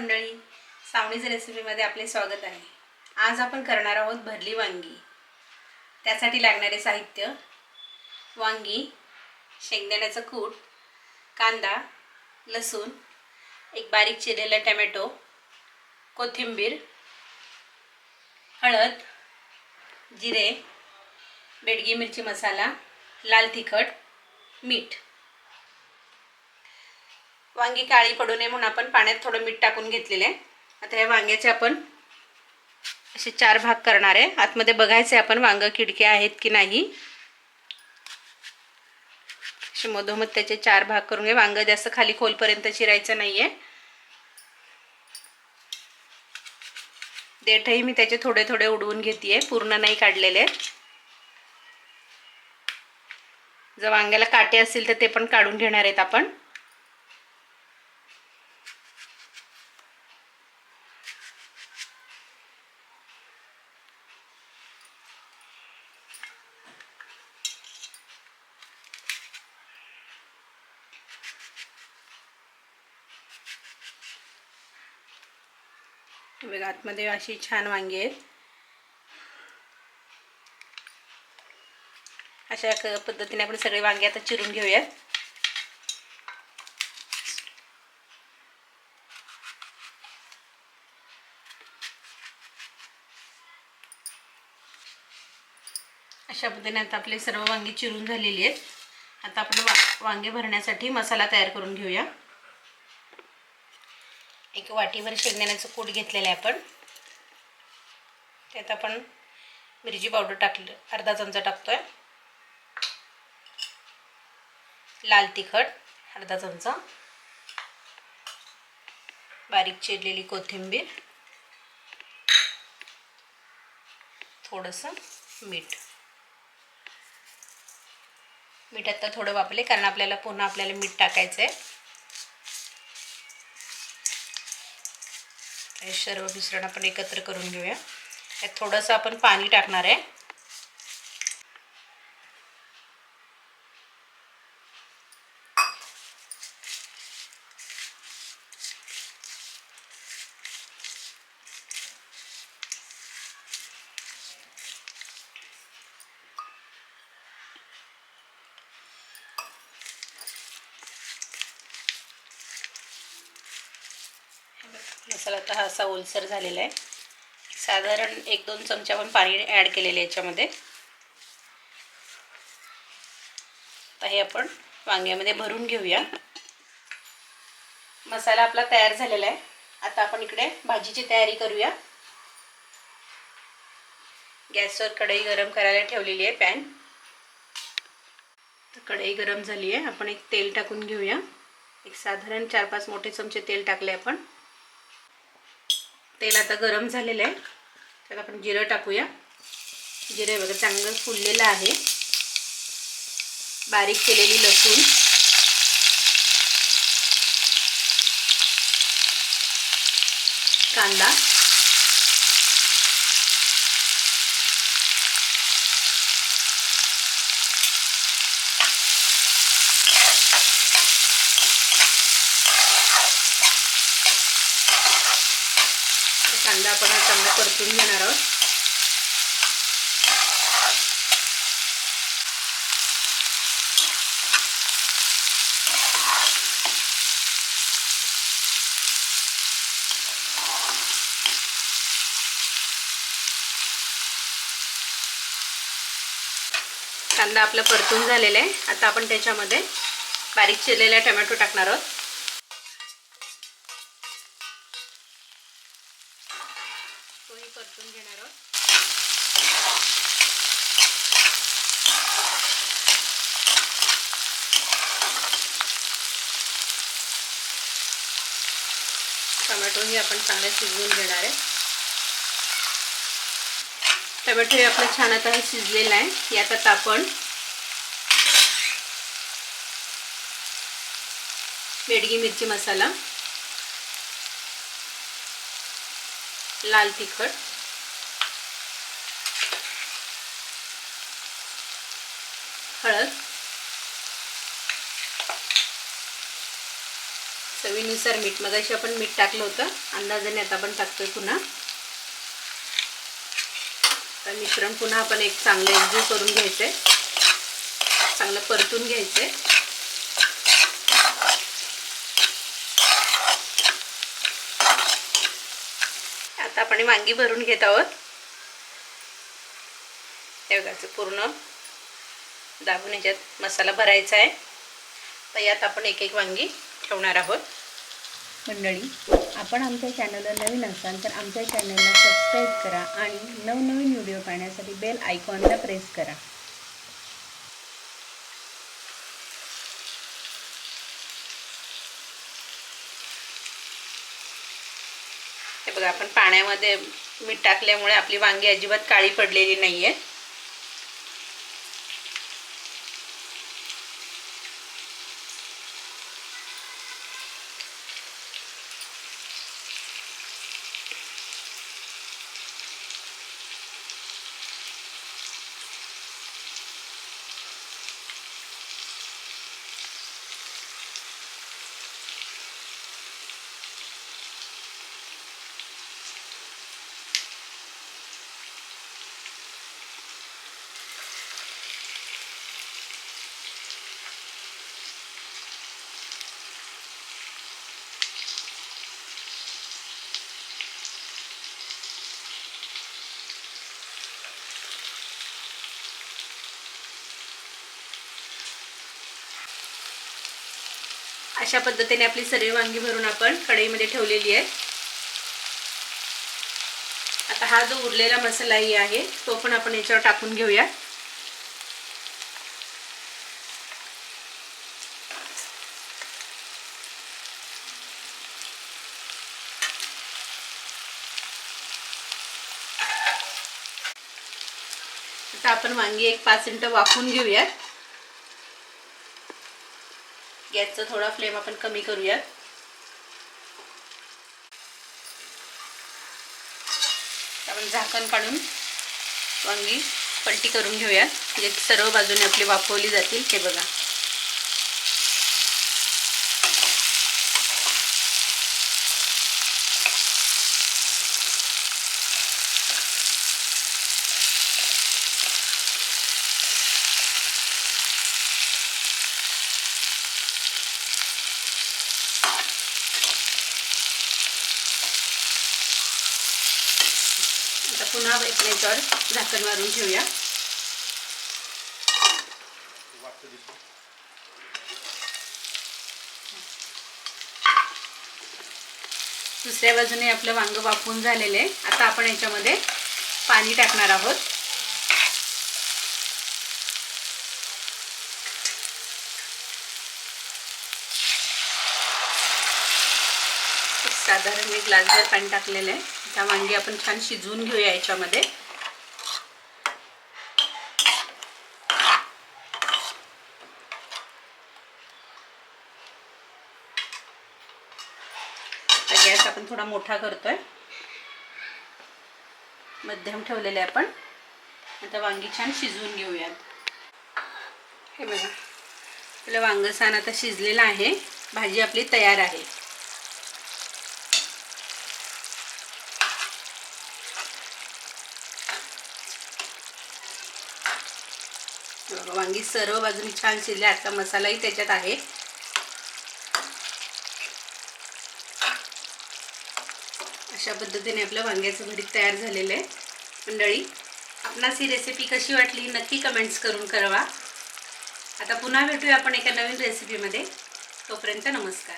मंडळी, सावणीज रेसिपीमध्ये आपले स्वागत आहे। आज आपण करणार आहोत भरली वांगी। त्यासाठी लागणारे साहित्य: वांगी, शेंगदाण्याचं कूट, कांदा, लसूण, एक बारीक चिरलेला टोमॅटो, कोथिंबीर, हळद, जिरे, बेडगी मिरची मसाला, लाल तिखट, मीठ। वांगी काळी पडू नये म्हणून आपण पाण्यात थोडं मीठ टाकून घेतलेले आहे। आता या वांग्याचे आपण असे 4 भाग करणार आहे। आतमध्ये बघायचे आपण वांग किडके आहेत की नाही। असे मधोमध त्याचे 4 भाग करून घे। वांग जास्त खाली खोलपर्यंत चिरायचं नाहीये। देठही मी त्याचे थोडे थोडे उडवून घेतेय, पूर्ण नाही काढलेले। जर वांग्याला काटे असतील तर ते पण काढून घेणार आहेत आपण। बघा, आतमध्ये अशी छान वांगी आहेत। अशा पद्धतीने आपण सगळे वांगे आता चिरून घेऊयात। अशा पद्धतीने आता आपले सर्व वांगी चिरून झालेली आहेत। आता आपण वांगे भरण्यासाठी मसाला तयार करून घेऊया। एक वाटीवर शेंगदाण्याचं कूट घेतलेलं आहे आपण। त्यात आपण मिरची पावडर टाकली, अर्धा चमचा टाकतोय। लाल तिखट अर्धा चमचा, बारीक चिरलेली कोथिंबीर, थोडंसं मीठ। मीठ आता थोडं वापरले कारण आपल्याला पुन्हा मीठ टाकायचं आहे। हे सर्व मिश्रण आपण एकत्र करून घेऊया। यात थोडंसं आपण पाणी टाकणार आहे। मसाला आता असा ओलसर झालेला आहे। साधारण 1-2 चमचे आपण पाणी ॲड केलेले याच्यामध्ये। आता हे आपण वांग्यामध्ये भरून घेऊया। मसाला आपला तयार झालेला आहे। आता आपण इकडे भाजीची तयारी करूया। गॅसवर कढई गरम करायला ठेवलेली आहे, पॅन। तर कढई गरम झाली आहे। आपण एक तेल टाकून घेऊया। एक साधारण 4-5 मोठे चमचे तेल टाकले आपण। तेल आता गरम झालेलं आहे। त्यात आपण जिरं टाकूया। जिरे बघा चांगलं फुललेलं आहे। बारीक केलेली लसूण, कांदा, कांदा आपण चांगला परतून घेणार आहोत। कांदा आपला परतून झालेला आहे। आता आपण त्याच्यामध्ये बारीक चिरलेला टोमॅटो टाकणार आहोत। तोही परतून घेणार आहोत। टोमॅटोही आपण चांगले शिजवून घेणार आहे। टोमॅटो आपला छान आता शिजलेला आहे। यात आता आपण बेडगी मिरची मसाला, लाल तिखट, हळद, चवीनुसार मीठ, मगाशी आपण मीठ टाकलं होतं अंदाजाने, आता आपण टाकतोय पुन्हा. तर मिश्रण पुन्हा आपण एक चांगलं एकजीव करून घ्यायचंय, चांगलं परतून घ्यायचंय. आता आपण वांगी भरून घेत आहोत. हे बघा, पूर्ण दाबून याच्यात मसाला भरायचा आहे. तर यात आपण एक एक वांगी ठेवणार आहोत. मंडळी, आपण आमच्या चॅनलला नवीन असाल तर आमच्या चॅनलला सबस्क्राईब करा आणि नवनवीन व्हिडिओ पाहण्यासाठी बेल आयकॉनला प्रेस करा. हे बघा, आपण पाण्यामध्ये मीठ टाकल्यामुळे आपली वांगी अजिबात काळी पडलेली नाहीये. अशा पद्धतीने आपली सर्व वांगी भरून आपण कढईमध्ये ठेवलेली आहे. आता हा जो उरलेला मसालाही आहे तो पण आपण याच्यावर टाकून घेऊया. आता आपण वांगी एक 5 मिनिटं वाफवून घेऊया. गॅसचा थोडा फ्लेम आपण कमी करूया. आपण झाकण काढून वांगी पलटी करून घेऊया, म्हणजे सर्व बाजूने आपली वाफवली जातील. हे बघा, आता पुन्हा याच्यावर झाकण मारून ठेवूया. दुसऱ्या बाजूने आपलं वांग वाफवून झालेलं आहे. आता आपण याच्यामध्ये पाणी टाकणार आहोत. साधारण एक ग्लासभर पाणी टाकलेलं आहे. त्या वांगी आपण छान शिजवून घेऊया याच्यामध्ये. गॅस आपण थोडा मोठा करतोय, मध्यम ठेवलेले आपण. आता वांगी छान शिजवून घेऊयात. हे बघा, आपलं वांग छान आता शिजलेलं आहे. भाजी आपली तयार आहे. वांगी सर्व बाजूनी छान शिजले. आता मसालाही त्याच्यात आहे. अशा पद्धतीने आपलं वांग्याचं भरीत तयार झालेलं आहे. मंडळी, आपणास ही रेसिपी कशी वाटली नक्की कमेंट्स करून कळवा. आता पुन्हा भेटूया आपण एका नवीन रेसिपीमध्ये. तोपर्यंत नमस्कार.